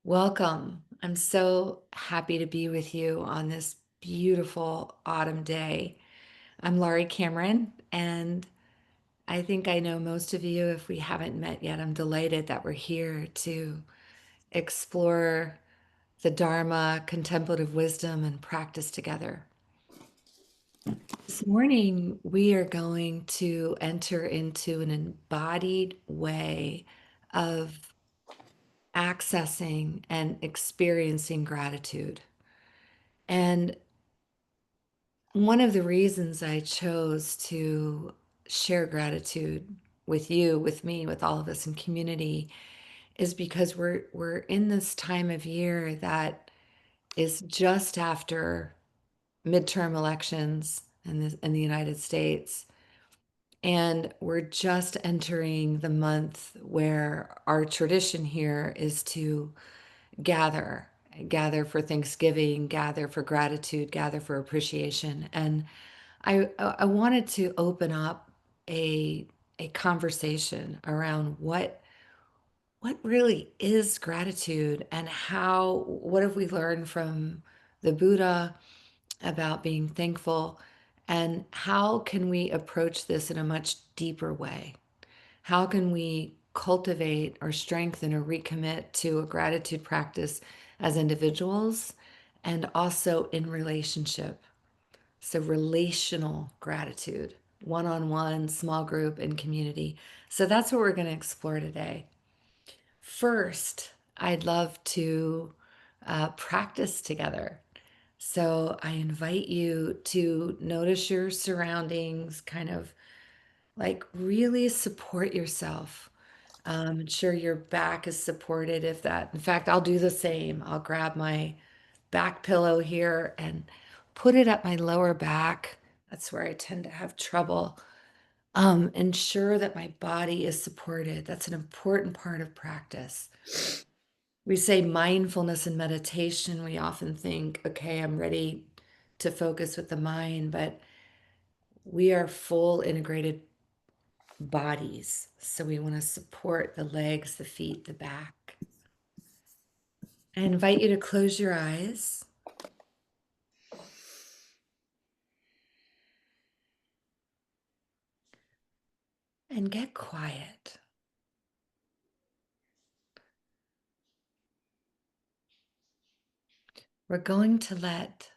Welcome. I'm so happy to be with you on this beautiful autumn day. I'm Laurie Cameron, and I think I know most of you. If we haven't met yet, I'm delighted that we're here to explore the Dharma, contemplative wisdom, and practice together. This morning, we are going to enter into an embodied way of accessing and experiencing gratitude. And one of the reasons I chose to share gratitude with you, with me, with all of us in community is because we're in this time of year that is just after midterm elections in the United States. And we're just entering the month where our tradition here is to gather, gather for Thanksgiving, gather for gratitude, gather for appreciation. And I wanted to open up a a conversation around what really is gratitude and how what have we learned from the Buddha about being thankful, and how can we approach this in a much deeper way? How can we cultivate or strengthen or recommit to a gratitude practice as individuals and also in relationship? So, relational gratitude, one on one, small group, and community. So, that's what we're going to explore today. First, I'd love to practice together. So, I invite you to notice your surroundings, kind of like really support yourself. Ensure your back is supported if that, in fact, I'll do the same. I'll grab my back pillow here and put it at my lower back. That's where I tend to have trouble. Ensure that my body is supported. That's an important part of practice. We say mindfulness and meditation. We often think, okay, I'm ready to focus with the mind, but we are full integrated bodies. So we want to support the legs, the feet, the back. I invite you to close your eyes and get quiet. We're going to let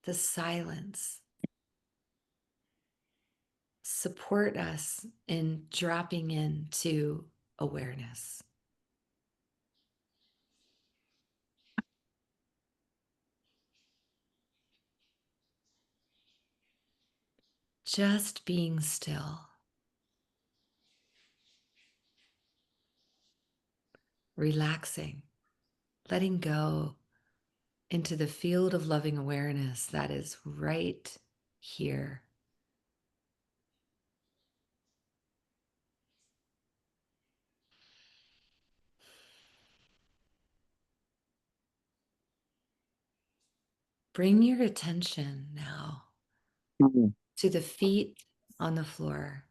the silence support us in dropping into awareness. Just being still, relaxing, letting go into the field of loving awareness that is right here. Bring your attention now Mhm. to the feet on the floor.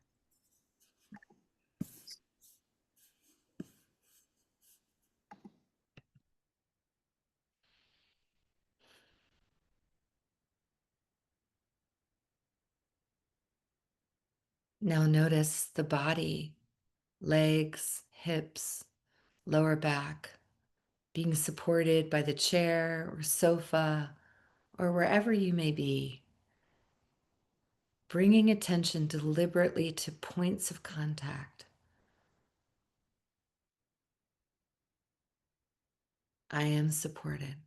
Now notice the body, legs, hips, lower back, being supported by the chair or sofa or wherever you may be. Bringing attention deliberately to points of contact. I am supported.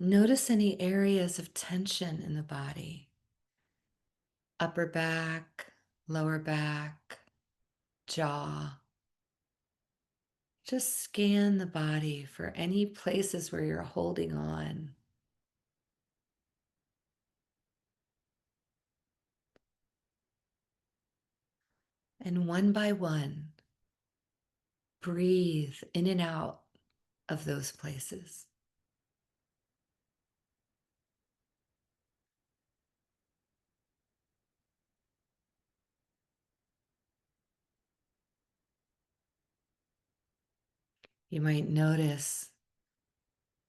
Notice any areas of tension in the body, upper back, lower back, jaw. Just scan the body for any places where you're holding on. And one by one, breathe in and out of those places. You might notice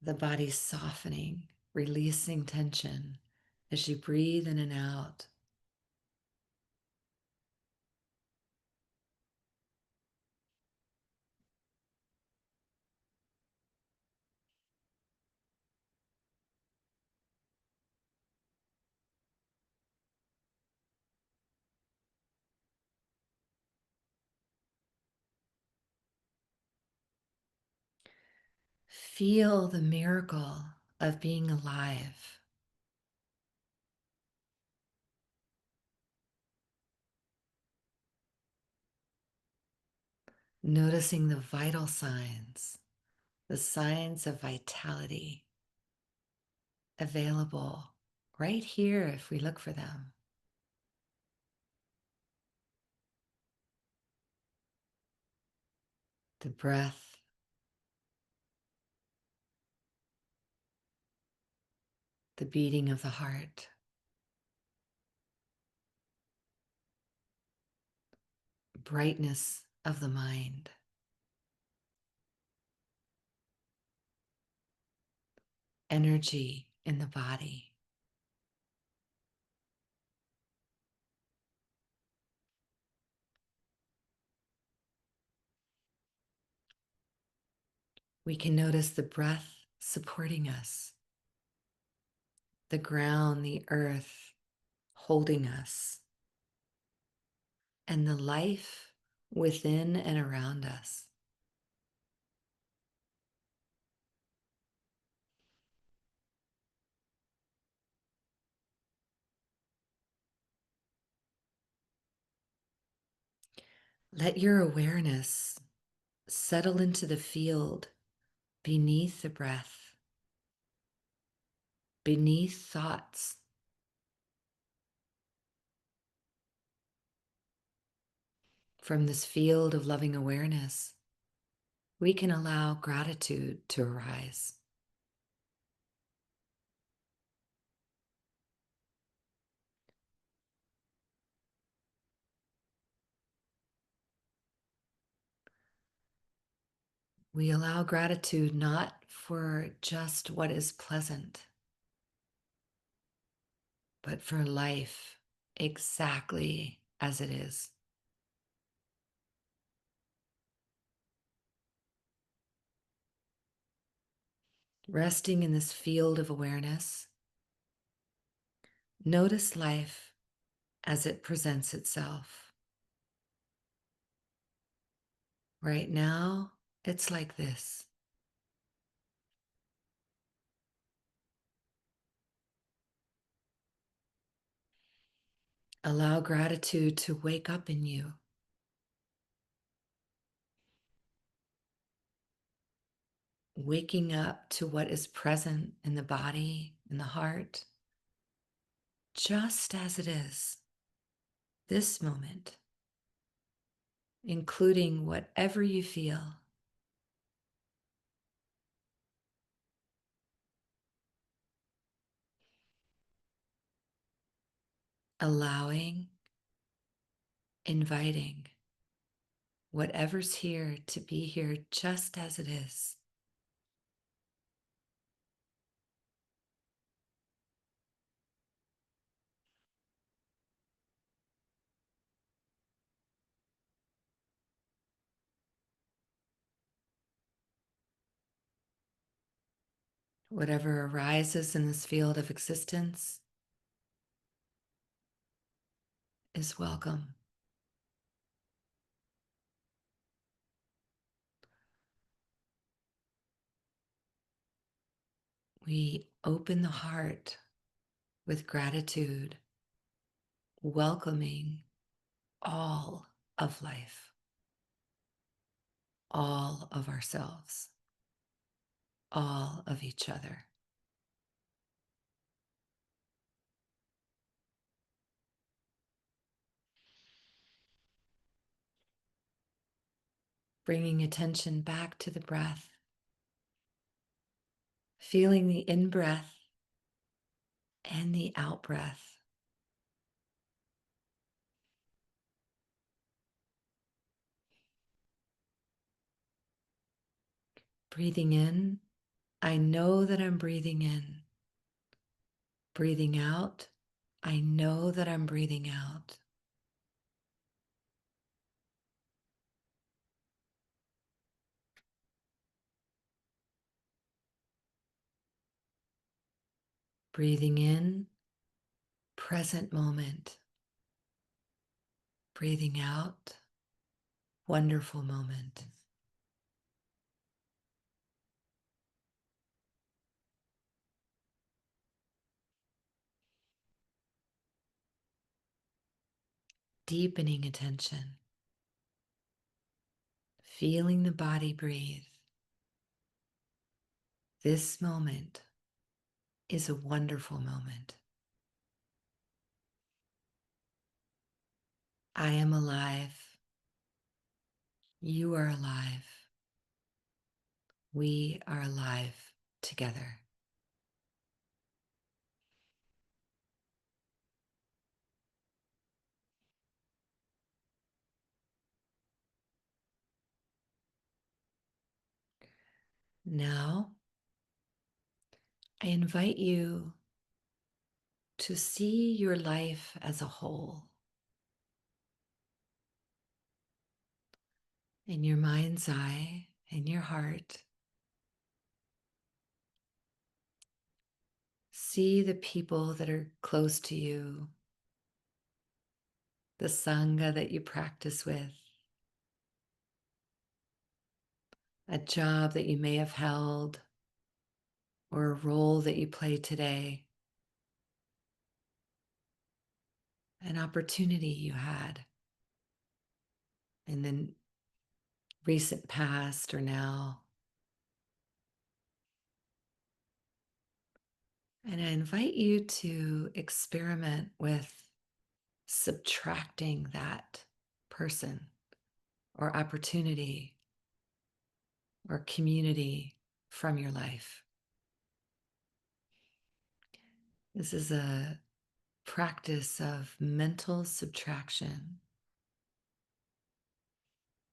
the body softening, releasing tension as you breathe in and out. Feel the miracle of being alive. Noticing the vital signs, the signs of vitality available right here if we look for them. The breath, the beating of the heart, brightness of the mind, energy in the body. We can notice the breath supporting us, the ground, the earth holding us, and the life within and around us. Let your awareness settle into the field beneath the breath, beneath thoughts. From this field of loving awareness, we can allow gratitude to arise. We allow gratitude not for just what is pleasant, but for life exactly as it is. Resting in this field of awareness, notice life as it presents itself. Right now, it's like this. Allow gratitude to wake up in you. Waking up to what is present in the body, in the heart, just as it is, this moment, including whatever you feel. Allowing, inviting whatever's here to be here just as it is. Whatever arises in this field of existence is welcome. We open the heart with gratitude, welcoming all of life, all of ourselves, all of each other. Bringing attention back to the breath, feeling the in-breath and the out-breath. Breathing in, I know that I'm breathing in. Breathing out, I know that I'm breathing out. Breathing in, present moment. Breathing out, wonderful moment. Deepening attention. Feeling the body breathe. This moment is a wonderful moment. I am alive. You are alive. We are alive together. Now, I invite you to see your life as a whole. In your mind's eye, in your heart, see the people that are close to you, the Sangha that you practice with, a job that you may have held, or a role that you play today, an opportunity you had in the recent past or now. And I invite you to experiment with subtracting that person or opportunity or community from your life. This is a practice of mental subtraction.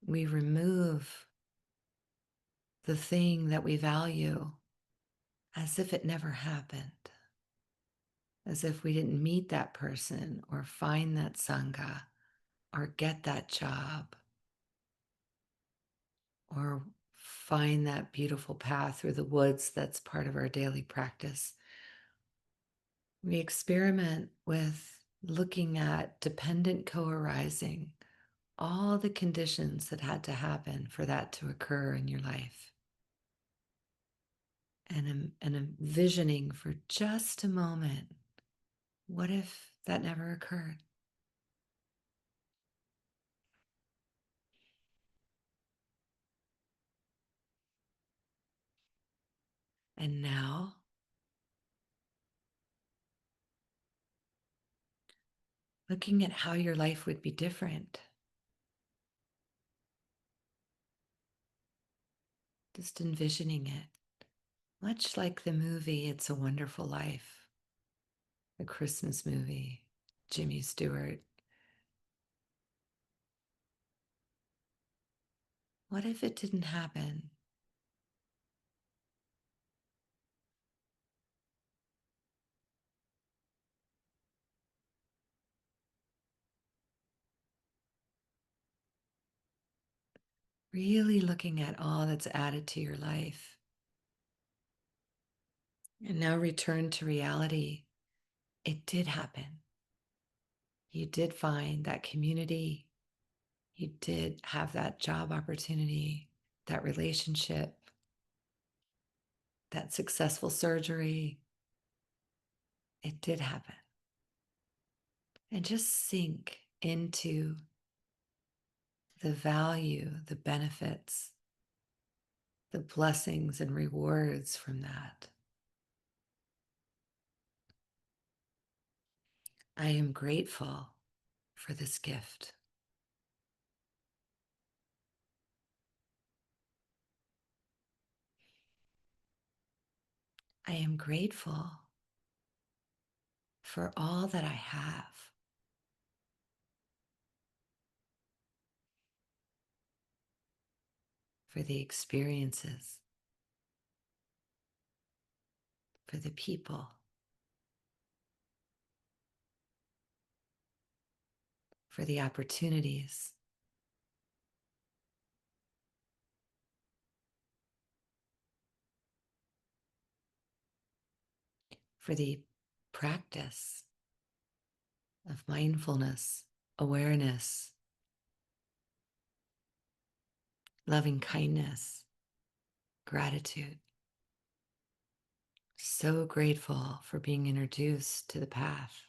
We remove the thing that we value as if it never happened, as if we didn't meet that person or find that Sangha or get that job or find that beautiful path through the woods that's part of our daily practice. We experiment with looking at dependent co-arising, all the conditions that had to happen for that to occur in your life. And envisioning for just a moment, what if that never occurred? And now, looking at how your life would be different. Just envisioning it, much like the movie It's a Wonderful Life, the Christmas movie, Jimmy Stewart. What if it didn't happen? Really looking at all that's added to your life. And now return to reality. It did happen. You did find that community. You did have that job opportunity, that relationship, that successful surgery. It did happen. And just sink into the value, the benefits, the blessings and rewards from that. I am grateful for this gift. I am grateful for all that I have, for the experiences for the people, for the opportunities, for the practice of mindfulness, awareness, loving kindness, gratitude. So grateful for being introduced to the path.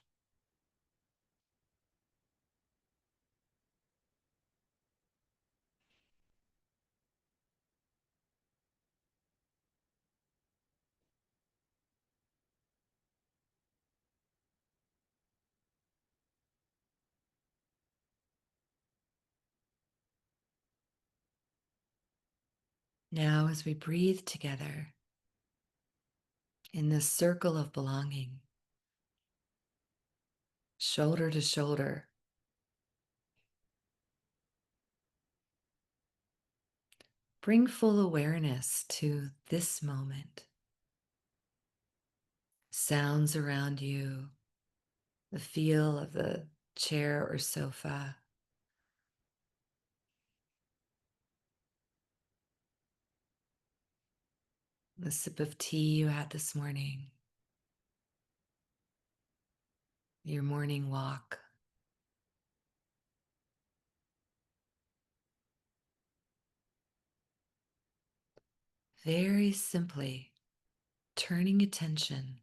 Now, as we breathe together in this circle of belonging, shoulder to shoulder, bring full awareness to this moment. Sounds around you, the feel of the chair or sofa, the sip of tea you had this morning, your morning walk. Very simply turning attention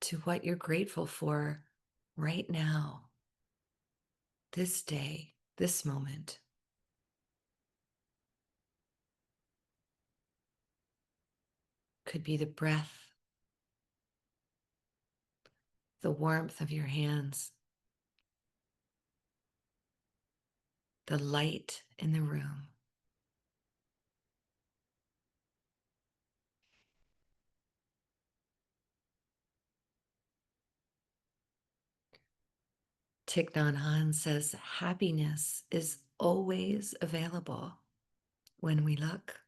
to what you're grateful for right now, this day, this moment. Could be the breath, the warmth of your hands, the light in the room. Thich Nhat Hanh says happiness is always available when we look.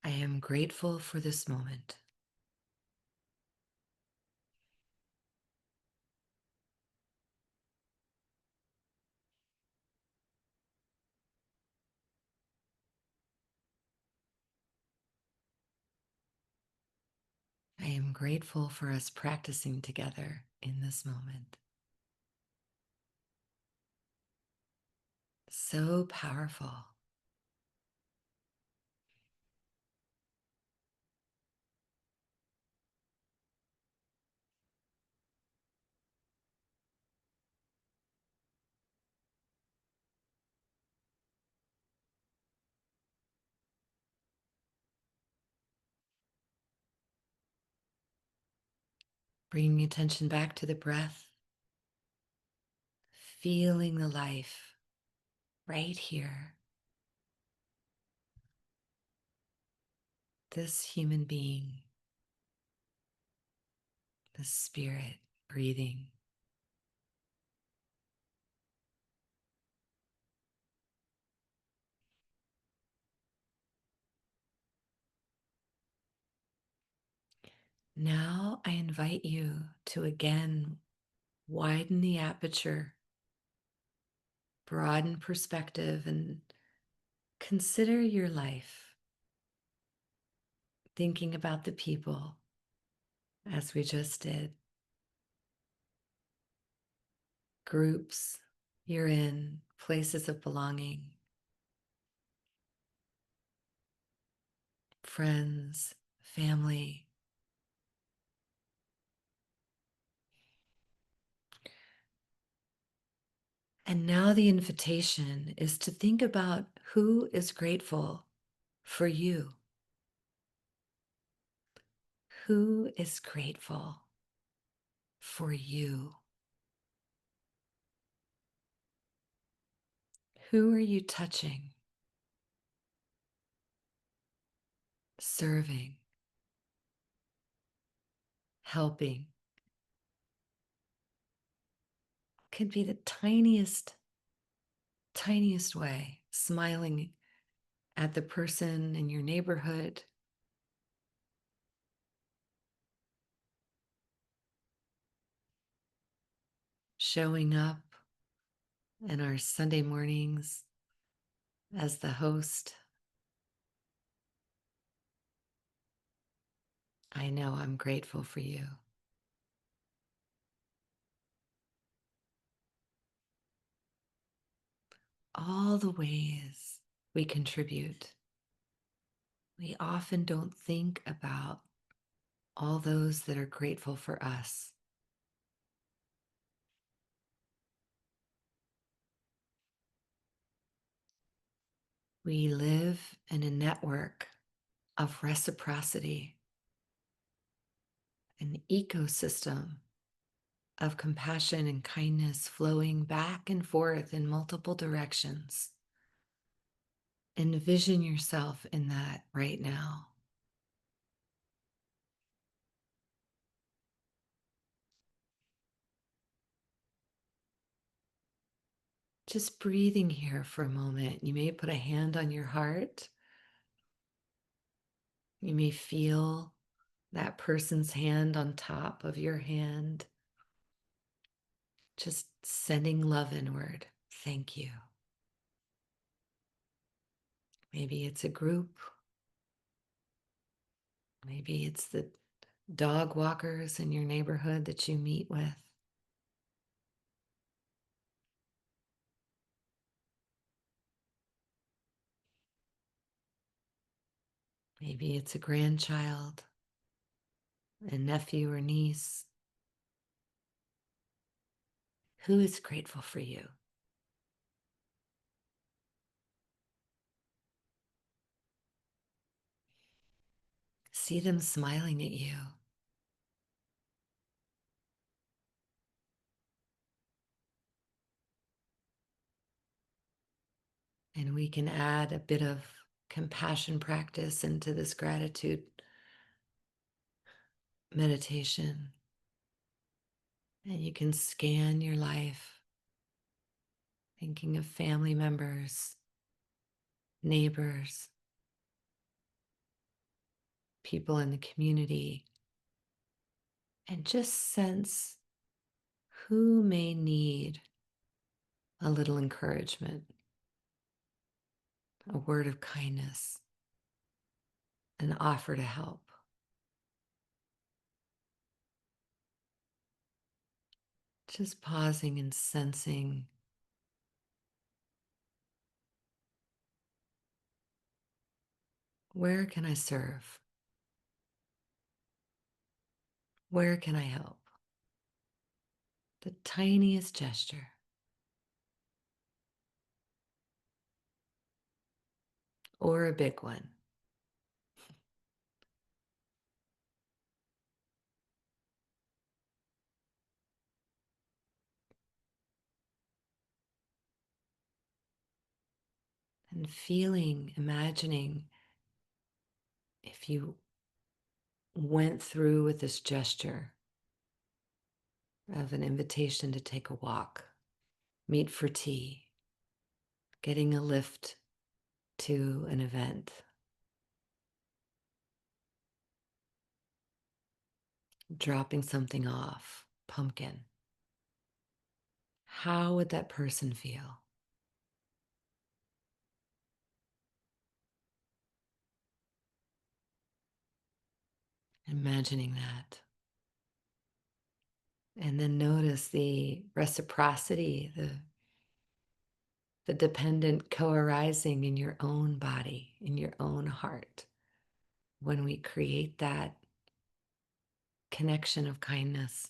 I am grateful for this moment. I am grateful for us practicing together in this moment. So powerful. Bringing attention back to the breath, feeling the life right here. This human being, the spirit breathing. Now I invite you to again widen the aperture, broaden perspective, and consider your life, thinking about the people as we just did, groups you're in, places of belonging, friends, family. And now the invitation is to think about who is grateful for you. Who is grateful for you? Who are you touching, serving, helping? Could be the tiniest tiniest way, smiling at the person in your neighborhood, showing up in our Sunday mornings as the host. I know I'm grateful for you. All the ways we contribute. We often don't think about all those that are grateful for us. We live in a network of reciprocity, an ecosystem of compassion and kindness flowing back and forth in multiple directions. Envision yourself in that right now. Just breathing here for a moment. You may put a hand on your heart. You may feel that person's hand on top of your hand. Just sending love inward. Thank you. Maybe it's a group. Maybe it's the dog walkers in your neighborhood that you meet with. Maybe it's a grandchild, a nephew or niece. Who is grateful for you? See them smiling at you. And we can add a bit of compassion practice into this gratitude meditation. And you can scan your life, thinking of family members, neighbors, people in the community, and just sense who may need a little encouragement, a word of kindness, an offer to help. Just pausing and sensing where can I serve? Where can I help? The tiniest gesture. Or a big one. And feeling, imagining if you went through with this gesture of an invitation to take a walk, meet for tea, getting a lift to an event, dropping something off, pumpkin. How would that person feel? Imagining that. And then notice the reciprocity, the dependent co-arising in your own body, in your own heart. When we create that connection of kindness,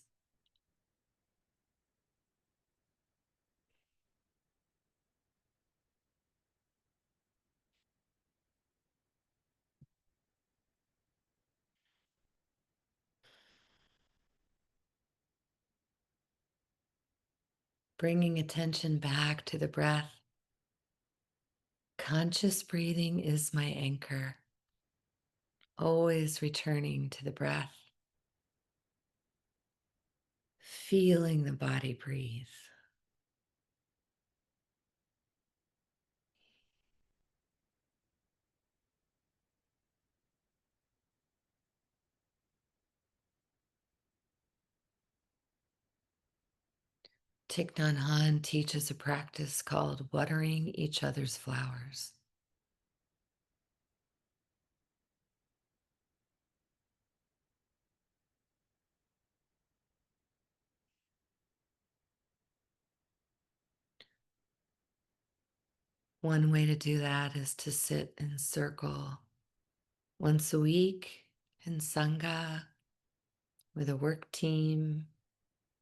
bringing attention back to the breath. Conscious breathing is my anchor, always returning to the breath, feeling the body breathe. Thich Nhat Hanh teaches a practice called watering each other's flowers. One way to do that is to sit in circle once a week in Sangha with a work team,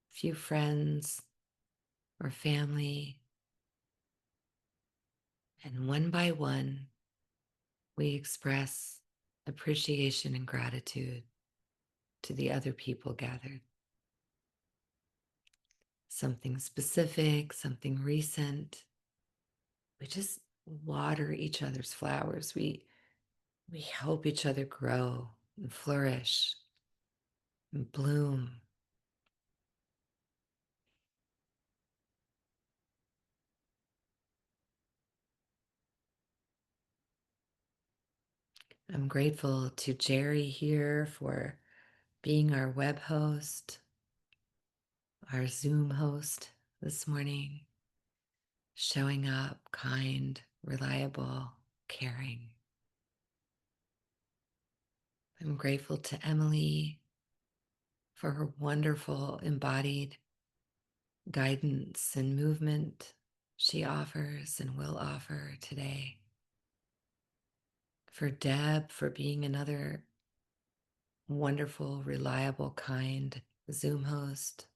few friends or family, and one by one, we express appreciation and gratitude to the other people gathered. Something specific, something recent. We just water each other's flowers. We help each other grow and flourish and bloom. I'm grateful to Jerry here for being our web host, our Zoom host this morning, showing up kind, reliable, caring. I'm grateful to Emily for her wonderful embodied guidance and movement she offers and will offer today. For Deb for being another wonderful, reliable, kind Zoom host.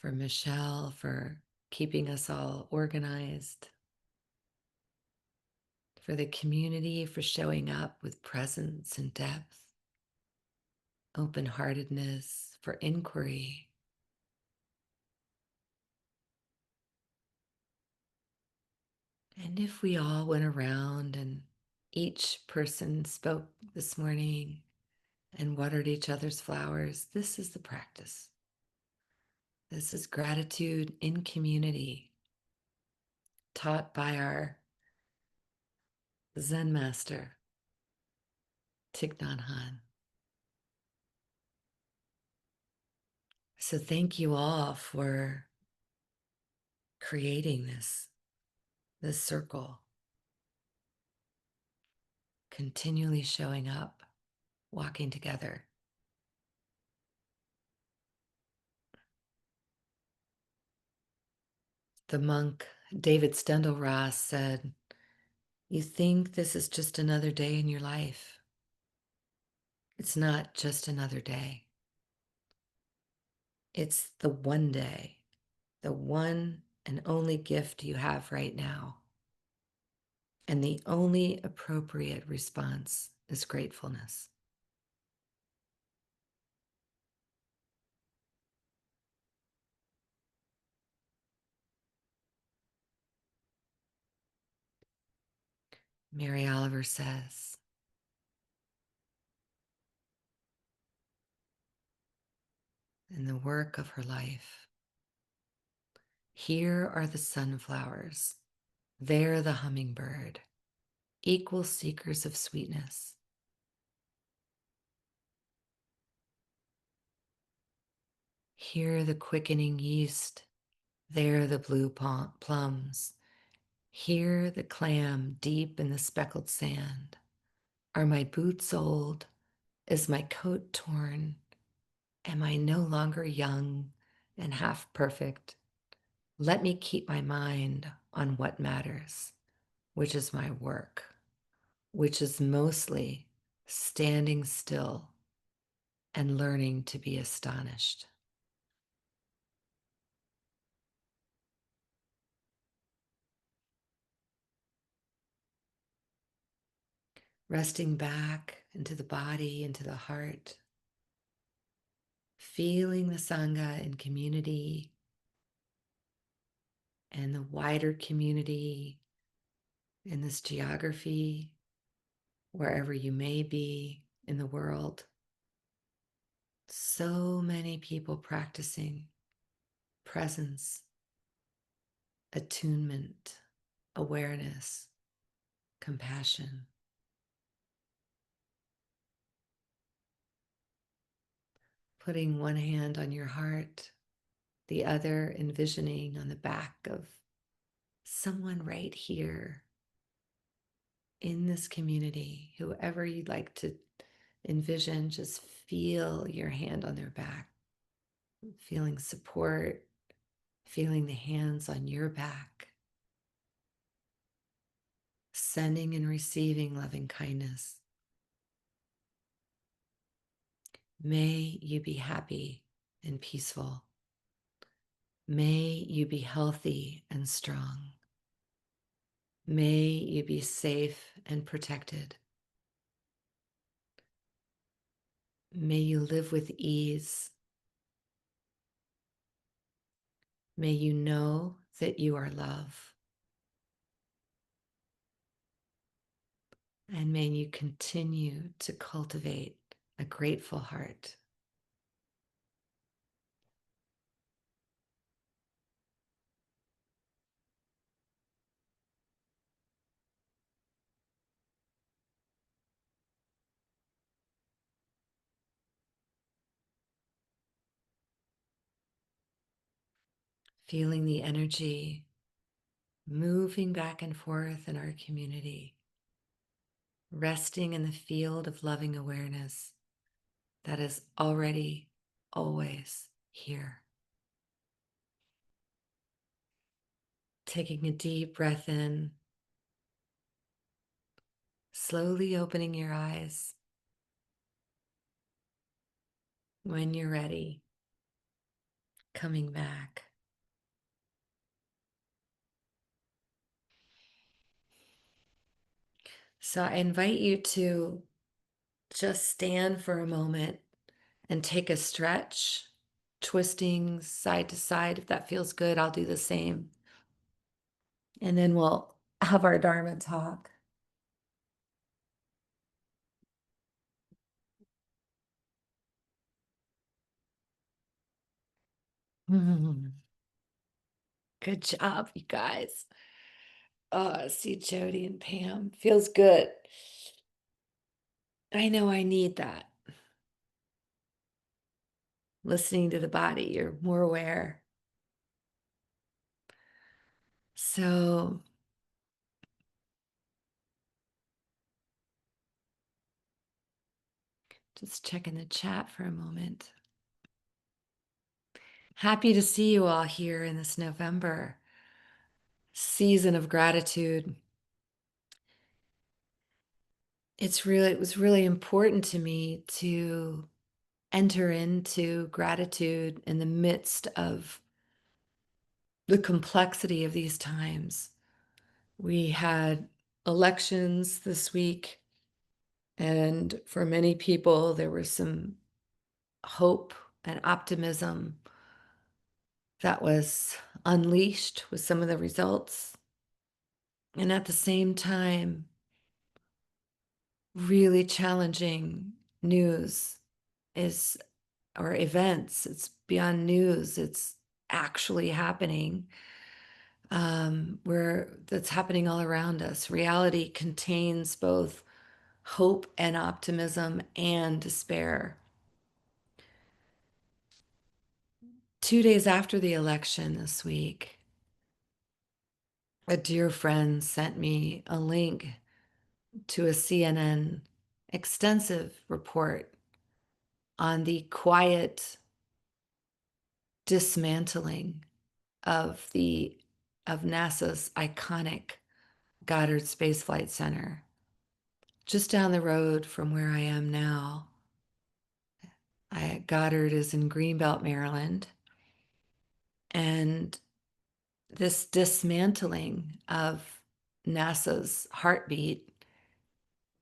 For Michelle for keeping us all organized. For the community for showing up with presence and depth, open heartedness, for inquiry. And if we all went around and each person spoke this morning and watered each other's flowers, this is the practice. This is gratitude in community, taught by our Zen master, Thich Nhat Hanh. So thank you all for creating this circle, continually showing up, walking together. The monk David Steindl-Rast said, "You think this is just another day in your life. It's not just another day. It's the one day, the one and only gift you have right now. And the only appropriate response is gratefulness." Mary Oliver says, in the work of her life, "Here are the sunflowers, there the hummingbird, equal seekers of sweetness. Here the quickening yeast, there the blue plums. Here the clam deep in the speckled sand. Are my boots old? Is my coat torn? Am I no longer young and half perfect? Let me keep my mind on what matters, which is my work, which is mostly standing still and learning to be astonished." Resting back into the body, into the heart, feeling the Sangha and community and the wider community in this geography, wherever you may be in the world. So many people practicing presence, attunement, awareness, compassion. Putting one hand on your heart the other envisioning on the back of someone right here in this community, whoever you'd like to envision, just feel your hand on their back, feeling support, feeling the hands on your back, sending and receiving loving kindness. May you be happy and peaceful. May you be healthy and strong. May you be safe and protected. May you live with ease. May you know that you are love. And may you continue to cultivate a grateful heart. Feeling the energy moving back and forth in our community, resting in the field of loving awareness that is already always here. Taking a deep breath in, slowly opening your eyes. When you're ready, coming back. So I invite you to just stand for a moment and take a stretch, twisting side to side. If that feels good, I'll do the same. And then we'll have our dharma talk. Good job, you guys. Oh, I see Jody and Pam. Feels good. I know I need that. Listening to the body, you're more aware. So just checking the chat for a moment. Happy to see you all here in this November season of gratitude. It was really important to me to enter into gratitude in the midst of the complexity of these times. We had elections this week, and for many people, there was some hope and optimism that was unleashed with some of the results. And at the same time, really challenging news is, or events, it's beyond news, it's actually happening, where that's happening all around us. Reality contains both hope and optimism and despair. 2 days after the election this week, a dear friend sent me a link to a CNN extensive report on the quiet dismantling of NASA's iconic Goddard Space Flight Center, just down the road from where I am now. Goddard is in Greenbelt, Maryland, and this dismantling of NASA's heartbeat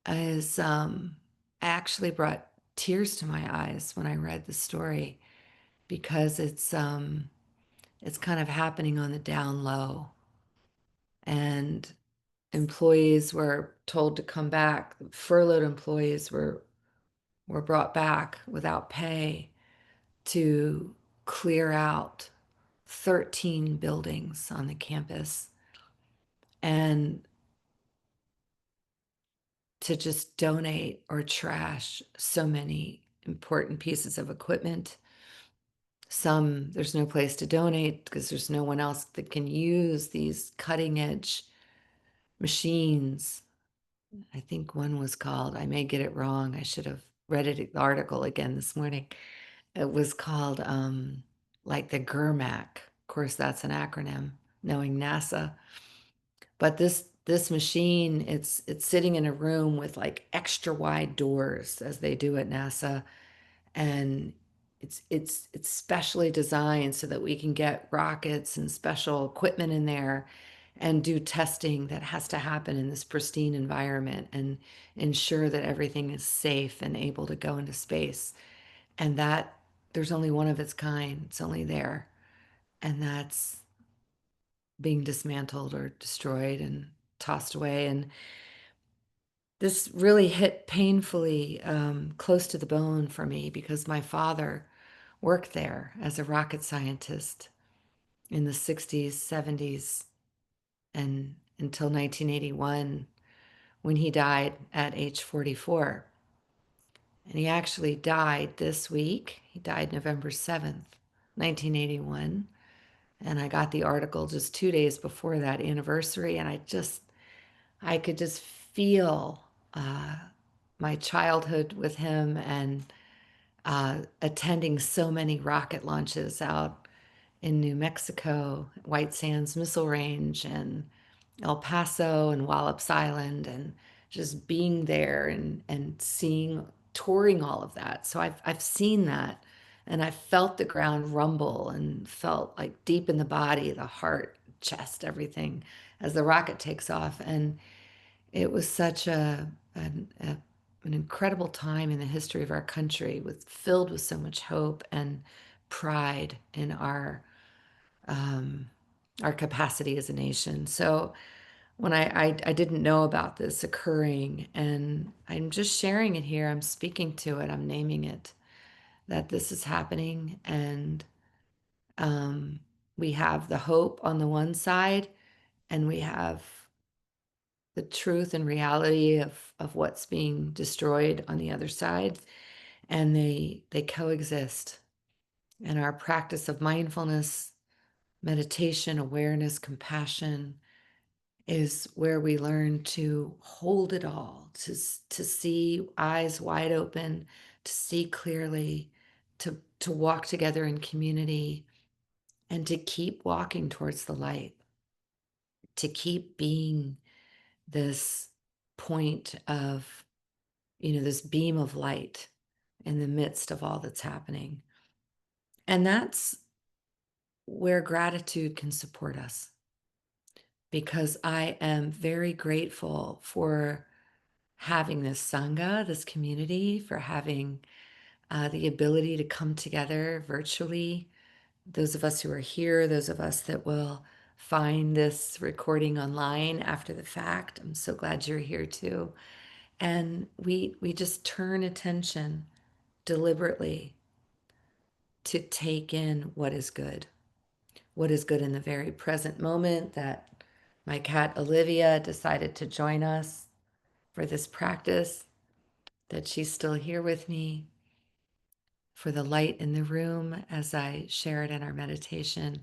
is actually brought tears to my eyes when I read the story, because it's kind of happening on the down low, and employees were told to come back. Furloughed employees were brought back without pay to clear out 13 buildings on the campus and to just donate or trash so many important pieces of equipment Some, there's no place to donate because there's no one else that can use these cutting edge machines. I think one was called, I may get it wrong. I should have read it, the article again this morning. It was called like the GERMAC. Of course, that's an acronym, knowing NASA. But this machine, it's sitting in a room with like extra wide doors as they do at NASA, and it's specially designed so that we can get rockets and special equipment in there and do testing that has to happen in this pristine environment and ensure that everything is safe and able to go into space. And that there's only one of its kind. It's only there. And that's being dismantled or destroyed and tossed away. And this really hit painfully close to the bone for me because my father worked there as a rocket scientist in the 60s, 70s, and until 1981 when he died at age 44. And he actually died this week. He died November 7th, 1981. And I got the article just 2 days before that anniversary. And I could just feel uh, my childhood with him and attending so many rocket launches out in New Mexico, White Sands Missile Range, and El Paso and Wallops Island, and just being there and seeing, touring all of that. So I've seen that, and I felt the ground rumble and felt like deep in the body, the heart, chest, everything as the rocket takes off. And it was such an incredible time in the history of our country, with filled with so much hope and pride in um, our capacity as a nation. So when I didn't know about this occurring, and I'm just sharing it here, I'm speaking to it, I'm naming it, that this is happening, and um, we have the hope on the one side, and we have the truth and reality of what's being destroyed on the other side, and they coexist. And our practice of mindfulness, meditation, awareness, compassion is where we learn to hold it all, to see eyes wide open, to see clearly, to walk together in community, and to keep walking towards the light, to keep being this point of, this beam of light in the midst of all that's happening. And that's where gratitude can support us, because I am very grateful for having this Sangha, this community, for having the ability to come together virtually. Those of us who are here, those of us that will find this recording online after the fact, I'm so glad you're here too. And we just turn attention deliberately to take in what is good in the very present moment, that my cat Olivia decided to join us for this practice, that she's still here with me, for the light in the room as I share it in our meditation,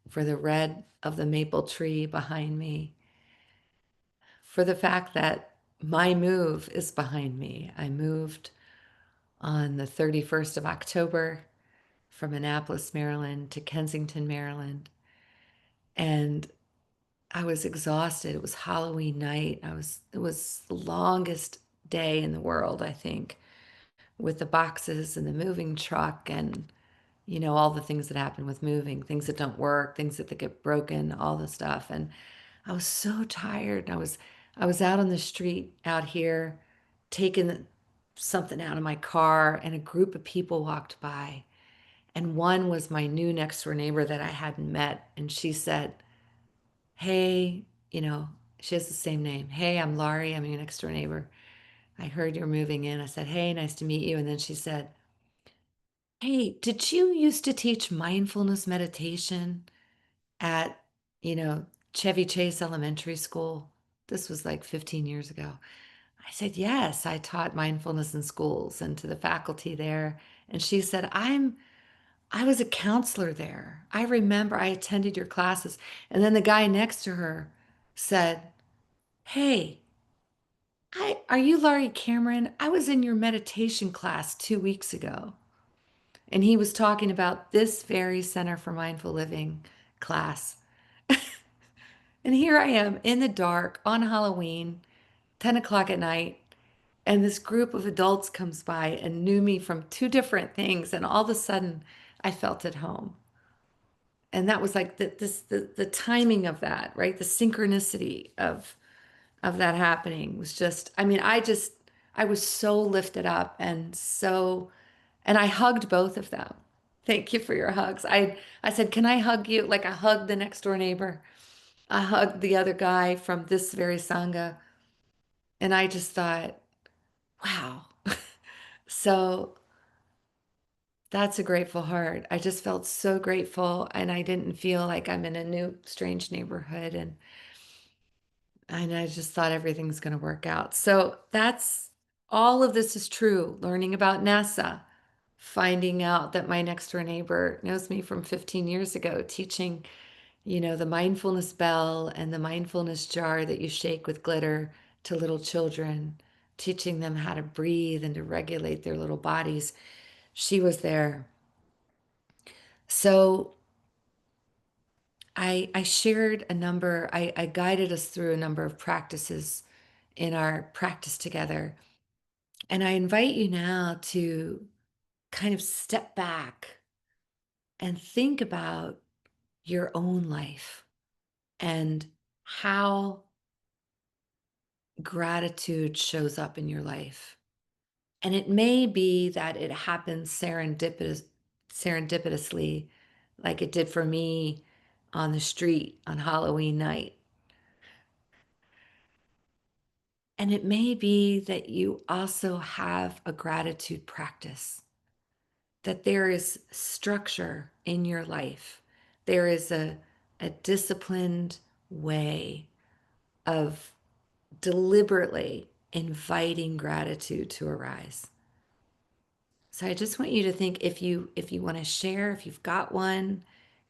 for the red of the maple tree behind me, for the fact that my move is behind me. I moved on the 31st of October from Annapolis, Maryland to Kensington, Maryland. And I was exhausted. It was Halloween night. It was the longest day in the world, I think, with the boxes and the moving truck and, all the things that happen with moving, things that don't work, things that get broken, all the stuff. And I was so tired. I was out on the street out here taking something out of my car, and a group of people walked by. And one was my new next door neighbor that I hadn't met. And she said, "Hey," she has the same name. "Hey, I'm Laurie. I'm your next door neighbor. I heard you're moving in." I said, "Hey, nice to meet you." And then she said, "Hey, did you used to teach mindfulness meditation at, you know, Chevy Chase Elementary School?" This was like 15 years ago. I said, "Yes, I taught mindfulness in schools and to the faculty there." And she said, I was a counselor there. I remember I attended your classes. And then the guy next to her said, Hey, are you Laurie Cameron? I was in your meditation class 2 weeks ago. And he was talking about this very Center for Mindful Living class. And here I am in the dark on Halloween, 10 o'clock at night, and this group of adults comes by and knew me from two different things. And all of a sudden, I felt at home. And that was like the timing of that, right? The synchronicity of that happening was just, I mean, I was so lifted up and I hugged both of them. Thank you for your hugs. I said, can I hug you? Like I hugged the next door neighbor. I hugged the other guy from this very Sangha. And I just thought, wow. So that's a grateful heart. I just felt so grateful and I didn't feel like I'm in a new strange neighborhood and I just thought everything's going to work out. So that's all of this is true. Learning about NASA, finding out that my next door neighbor knows me from 15 years ago, teaching, the mindfulness bell and the mindfulness jar that you shake with glitter to little children, teaching them how to breathe and to regulate their little bodies. She was there. So I shared I guided us through a number of practices in our practice together. And I invite you now to kind of step back and think about your own life and how gratitude shows up in your life. And it may be that it happens serendipitously, like it did for me on the street on Halloween night. And it may be that you also have a gratitude practice, that there is structure in your life. There is a disciplined way of deliberately inviting gratitude to arise. So I just want you to think if you want to share, if you've got one,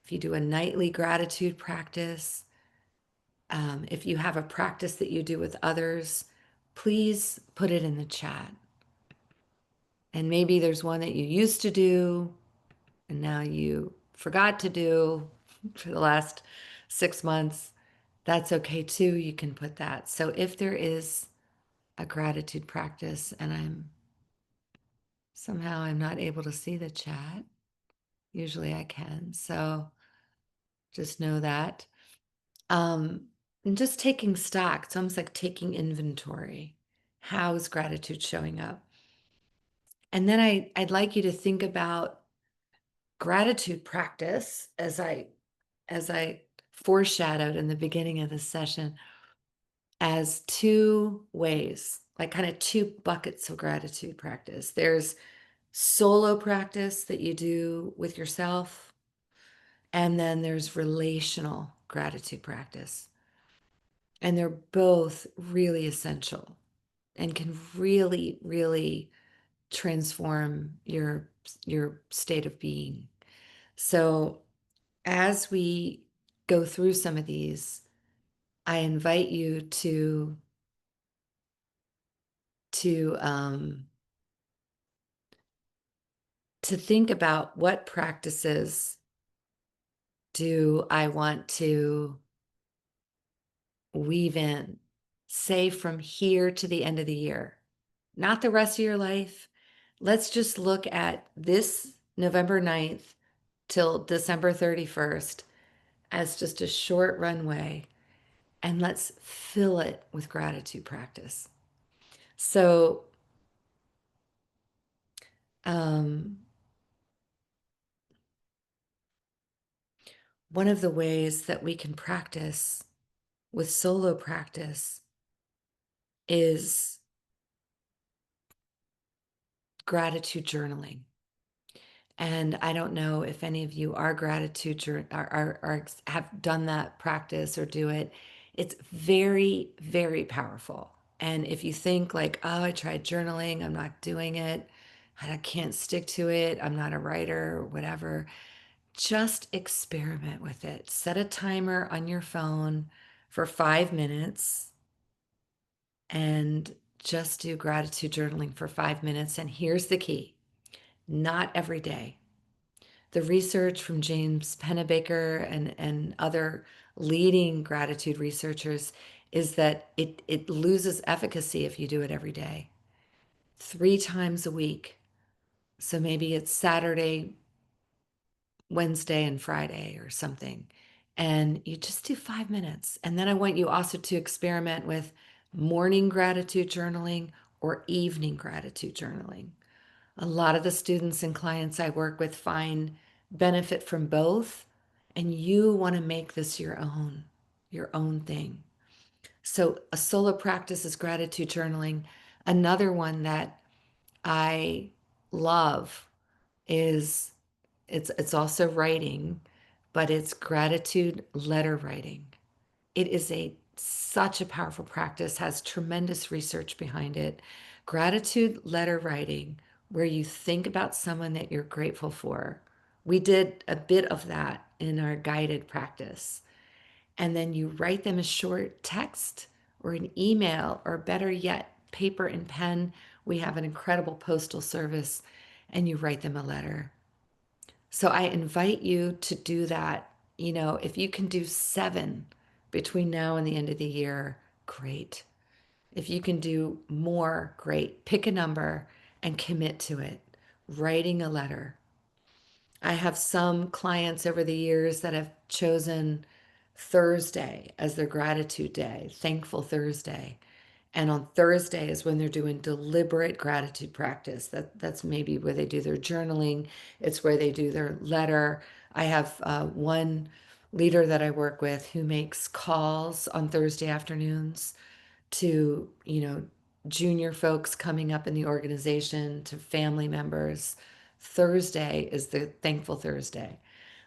if you do a nightly gratitude practice, if you have a practice that you do with others, please put it in the chat. And maybe there's one that you used to do and now you forgot to do for the last 6 months. That's okay too. You can put that. So if there is a gratitude practice and I'm not able to see the chat, usually I can. So just know that. Um, and just taking stock, it's almost like taking inventory. How is gratitude showing up? And then I'd like you to think about gratitude practice as I foreshadowed in the beginning of the session as two ways, like kind of two buckets of gratitude practice. There's solo practice that you do with yourself, and then there's relational gratitude practice. And they're both really essential and can really, really transform your state of being. So as we go through some of these, I invite you to um, to think about what practices do I want to weave in, say from here to the end of the year, not the rest of your life. Let's just look at this November 9th till December 31st as just a short runway, and let's fill it with gratitude practice. So, um, one of the ways that we can practice with solo practice is gratitude journaling. And I don't know if any of you are have done that practice or do it. It's very, very powerful. And if you think like, oh, I tried journaling, I'm not doing it, I can't stick to it. I'm not a writer or whatever. Just experiment with it. Set a timer on your phone for 5 minutes and just do gratitude journaling for 5 minutes. And here's the key: not every day. The research from James Pennebaker and other leading gratitude researchers is that it loses efficacy if you do it every day. 3 times a week. So maybe it's Saturday, Wednesday, and Friday or something. And you just do 5 minutes. And then I want you also to experiment with morning gratitude journaling or evening gratitude journaling. A lot of the students and clients I work with find benefit from both, and you want to make this your own thing. So a solo practice is gratitude journaling. Another one that I love is it's also writing, but it's gratitude letter writing. It is a such a powerful practice, has tremendous research behind it. Gratitude letter writing, where you think about someone that you're grateful for. We did a bit of that in our guided practice. And then you write them a short text or an email, or better yet, paper and pen. We have an incredible postal service, and you write them a letter. So I invite you to do that. If you can do 7 between now and the end of the year, great. If you can do more, great. Pick a number and commit to it. Writing a letter. I have some clients over the years that have chosen Thursday as their gratitude day, Thankful Thursday. And on Thursday is when they're doing deliberate gratitude practice. That's maybe where they do their journaling. It's where they do their letter. I have one leader that I work with who makes calls on Thursday afternoons to, junior folks coming up in the organization, to family members. Thursday is the Thankful Thursday.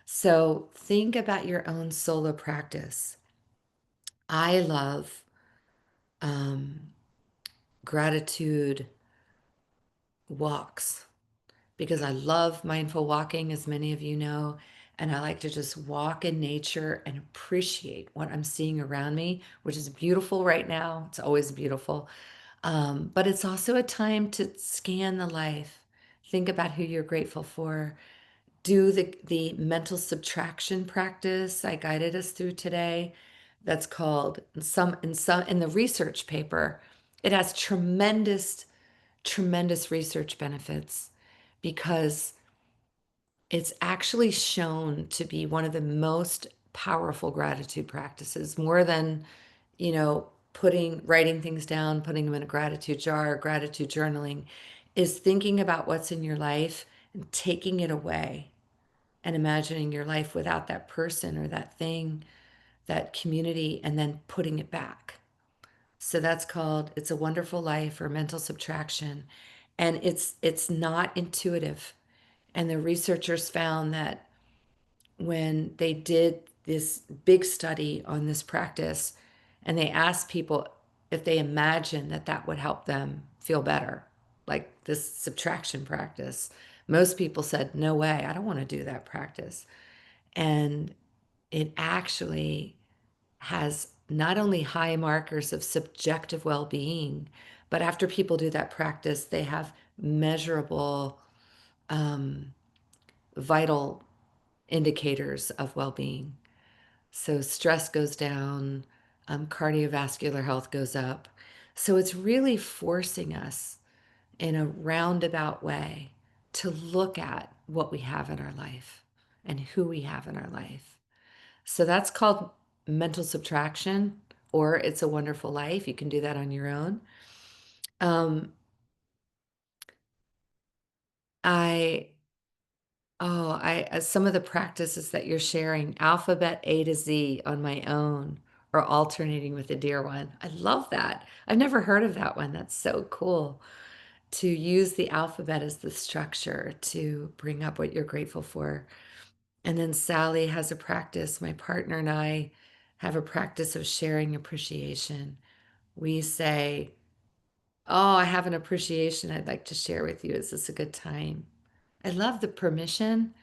So think about your own solo practice. I love um, gratitude walks because I love mindful walking, as many of you know, and I like to just walk in nature and appreciate what I'm seeing around me, which is beautiful right now. It's always beautiful. But it's also a time to scan the life, think about who you're grateful for, do the mental subtraction practice I guided us through today. That's called in the research paper. It has tremendous research benefits because it's actually shown to be one of the most powerful gratitude practices, more than, writing things down, putting them in a gratitude jar, gratitude journaling, is thinking about what's in your life and taking it away and imagining your life without that person or that thing, that community, and then putting it back. So that's called It's a Wonderful Life, or mental subtraction. And it's not intuitive. And the researchers found that when they did this big study on this practice and they asked people if they imagined that that would help them feel better, like this subtraction practice, most people said, no way, I don't want to do that practice. And it actually has not only high markers of subjective well-being, but after people do that practice, they have measurable um, vital indicators of well-being. So stress goes down, cardiovascular health goes up. So it's really forcing us in a roundabout way to look at what we have in our life and who we have in our life. So that's called mental subtraction, or It's a Wonderful Life. You can do that on your own. Um, I some of the practices that you're sharing, alphabet A to Z on my own, or alternating with a dear one. I love that. I've never heard of that one. That's so cool to use the alphabet as the structure to bring up what you're grateful for. And then Sally has a practice, my partner and I have a practice of sharing appreciation. We say, Oh, I have an appreciation I'd like to share with you. Is this a good time? I love the permission.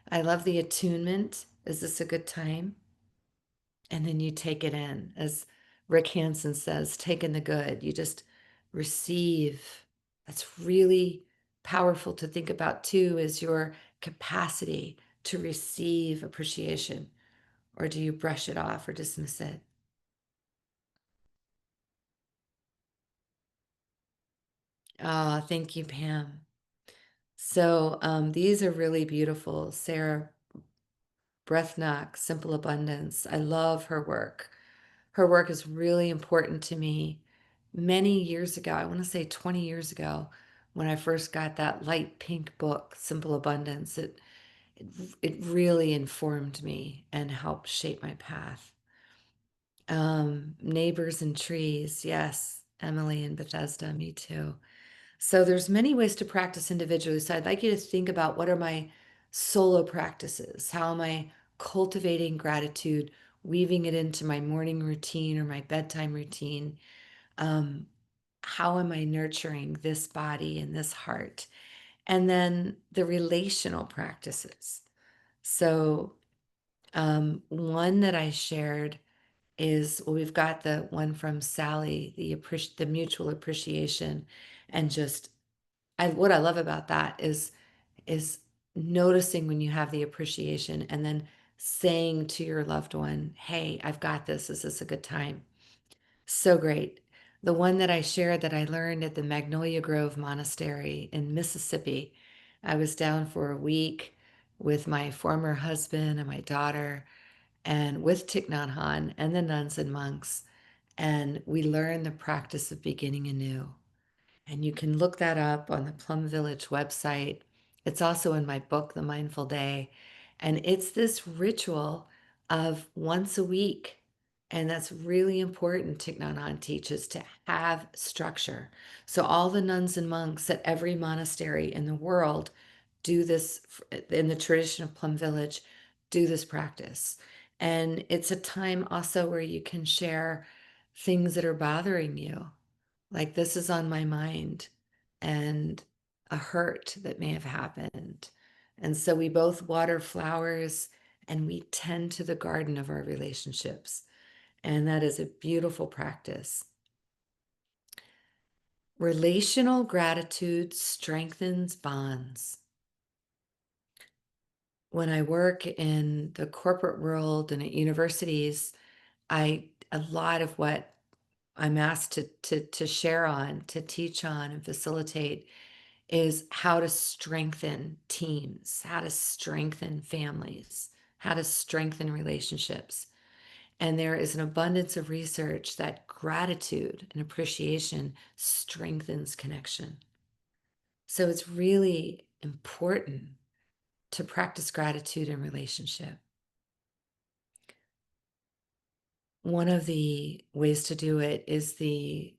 I love the attunement. Is this a good time? And then you take it in. As Rick Hansen says, take in the good. You just receive. That's really powerful to think about too, is your capacity to receive appreciation. Or do you brush it off or dismiss it? Ah, thank you, Pam. So these are really beautiful. Sarah Brethnock, Simple Abundance. I love her work. Her work is really important to me. Many years ago, I want to say 20 years ago, when I first got that light pink book, Simple Abundance, it, it really informed me and helped shape my path. Neighbors and trees, yes, Emily and Bethesda, me too. So there's many ways to practice individually. So I'd like you to think about, what are my solo practices? How am I cultivating gratitude, weaving it into my morning routine or my bedtime routine? Um, how am I nurturing this body and this heart? And then the relational practices. So one that I shared is, well, we've got the one from Sally, the mutual appreciation, and just what I love about that is noticing when you have the appreciation and then saying to your loved one, "Hey, I've got this. Is this a good time?" So great. The one that I shared that I learned at the Magnolia Grove Monastery in Mississippi. I was down for a week with my former husband and my daughter, and with Thich Nhat Hanh and the nuns and monks. And we learned the practice of beginning anew. And you can look that up on the Plum Village website. It's also in my book, The Mindful Day. And it's this ritual of once a week. And that's really important, Thich Nhat Hanh teaches, to have structure. So all the nuns and monks at every monastery in the world do this in the tradition of Plum Village, do this practice. And it's a time also where you can share things that are bothering you, like, this is on my mind, and a hurt that may have happened. And so we both water flowers and we tend to the garden of our relationships. And that is a beautiful practice. Relational gratitude strengthens bonds. When I work in the corporate world and at universities, a lot of what I'm asked to share on, to teach on, and facilitate is how to strengthen teams, how to strengthen families, how to strengthen relationships. And there is an abundance of research that gratitude and appreciation strengthens connection. So it's really important to practice gratitude in relationship. One of the ways to do it is the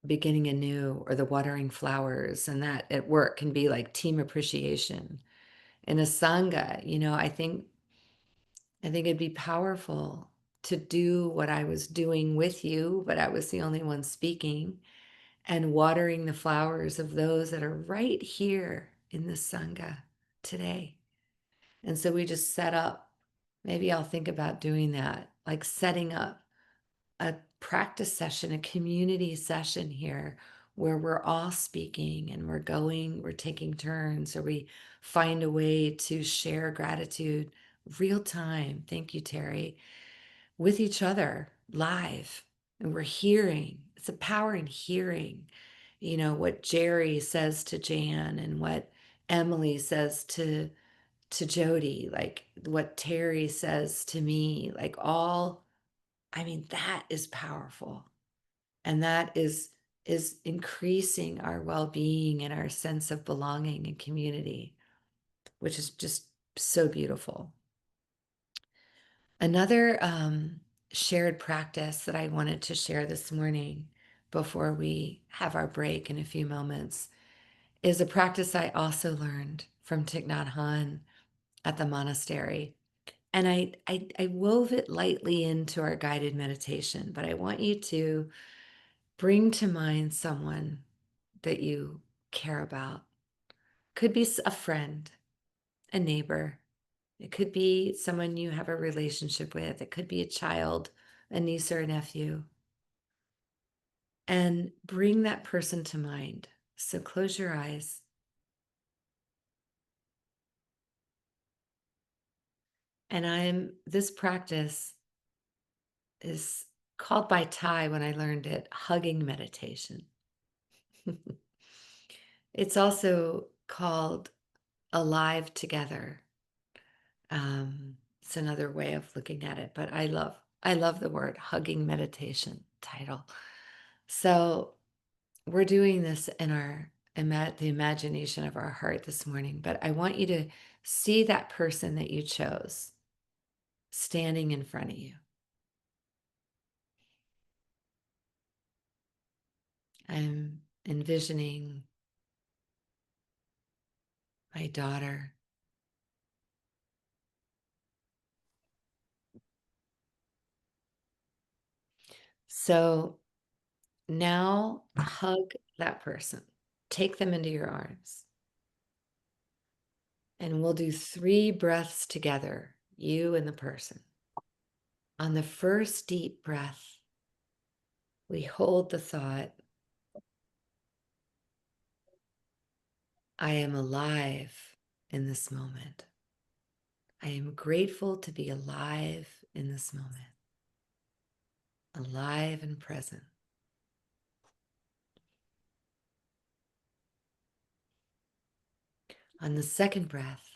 beginning anew, or the watering flowers, and that at work can be like team appreciation. In a sangha, I think it'd be powerful to do what I was doing with you, but I was the only one speaking, and watering the flowers of those that are right here in the sangha today. And so we just set up, maybe I'll think about doing that, like setting up a practice session, a community session here, where we're all speaking and we're taking turns, or we find a way to share gratitude real time. Thank you, Terry, with each other live. And we're hearing. It's a power in hearing, what Jerry says to Jan, and what Emily says to Jody, like what Terry says to me, like all, I mean, that is powerful. And that is increasing our well-being and our sense of belonging and community, which is just so beautiful. Another shared practice that I wanted to share this morning before we have our break in a few moments is a practice I also learned from Thich Nhat Hanh at the monastery. And I wove it lightly into our guided meditation, but I want you to bring to mind someone that you care about. Could be a friend, a neighbor. It could be someone you have a relationship with. It could be a child, a niece or a nephew. And bring that person to mind. So close your eyes. And this practice is called by Thai when I learned it, hugging meditation. It's also called alive together. It's another way of looking at it, but I love the word hugging meditation title. So we're doing this in the imagination of our heart this morning, but I want you to see that person that you chose standing in front of you. I'm envisioning my daughter. So now hug that person. Take them into your arms. And we'll do 3 breaths together, you and the person. On the first deep breath, we hold the thought, I am alive in this moment. I am grateful to be alive in this moment, alive and present. On the second breath,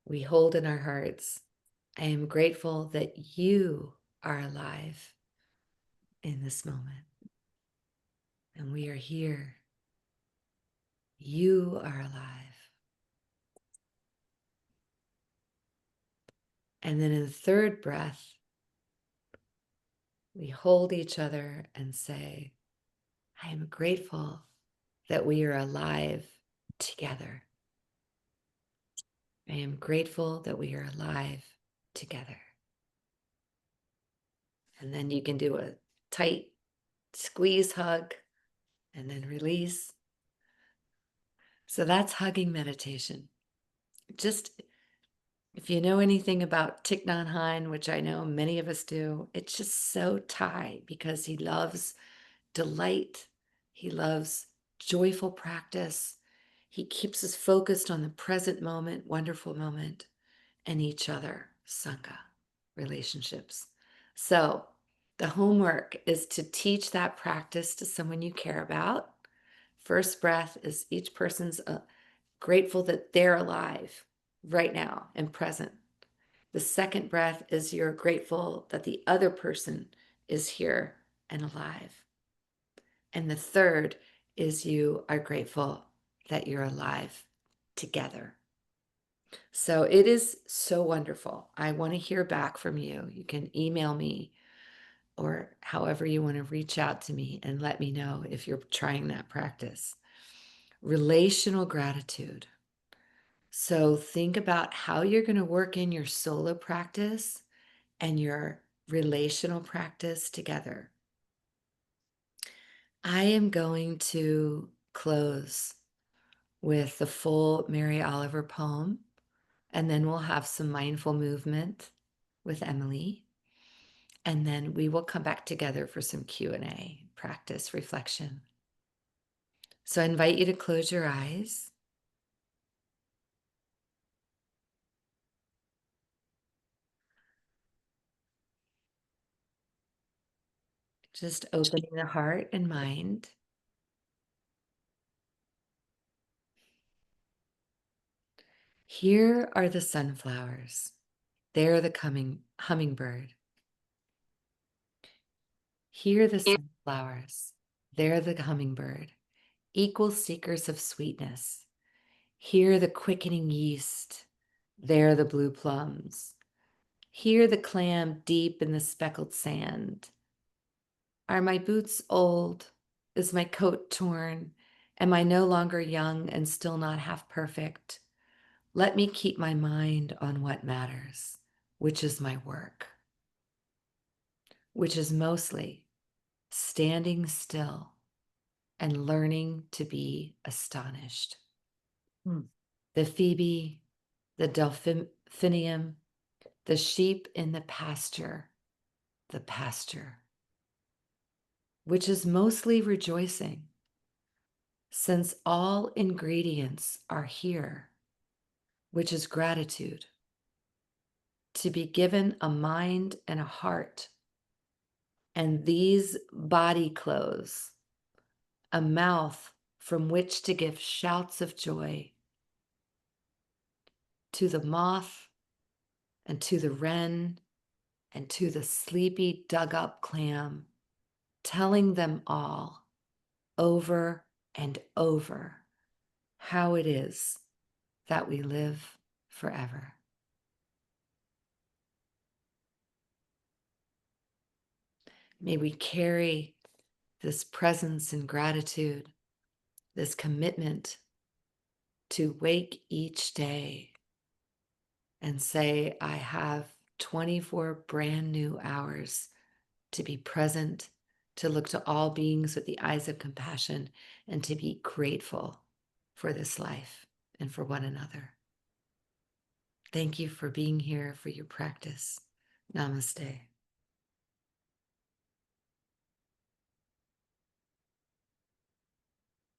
we hold in our hearts, I am grateful that you are alive in this moment. And we are here. You are alive. And then in the third breath, we hold each other and say, I am grateful that we are alive together. I am grateful that we are alive together. And then you can do a tight squeeze hug and then release. So that's hugging meditation. Just if you know anything about Thich Nhat Hanh, which I know many of us do, it's just so Thai because he loves delight. He loves joyful practice. He keeps us focused on the present moment, wonderful moment, and each other, Sangha, relationships. So the homework is to teach that practice to someone you care about. First breath is each person's grateful that they're alive right now and present. The second breath is you're grateful that the other person is here and alive. And the third is you are grateful that you're alive together. So it is so wonderful. I want to hear back from you. You can email me or however you want to reach out to me and let me know if you're trying that practice. Relational gratitude. So think about how you're going to work in your solo practice and your relational practice together. I am going to close with the full Mary Oliver poem, and then we'll have some mindful movement with Emily, and then we will come back together for some Q&A, practice, reflection. So I invite you to close your eyes. Just opening the heart and mind. Here are the sunflowers. There the coming hummingbird. Here the sunflowers. There the hummingbird. Equal seekers of sweetness. Here the quickening yeast. There the blue plums. Here the clam deep in the speckled sand. Are my boots old? Is my coat torn? Am I no longer young and still not half perfect? Let me keep my mind on what matters, which is my work, which is mostly standing still and learning to be astonished. Hmm. The Phoebe, the delphinium, the sheep in the pasture, which is mostly rejoicing, since all ingredients are here, which is gratitude, to be given a mind and a heart, and these body clothes, a mouth from which to give shouts of joy to the moth and to the wren and to the sleepy dug up clam, telling them all over and over how it is that we live forever. May we carry this presence and gratitude, this commitment to wake each day and say, I have 24 brand new hours to be present, to look to all beings with the eyes of compassion, and to be grateful for this life and for one another. Thank you for being here, for your practice. Namaste.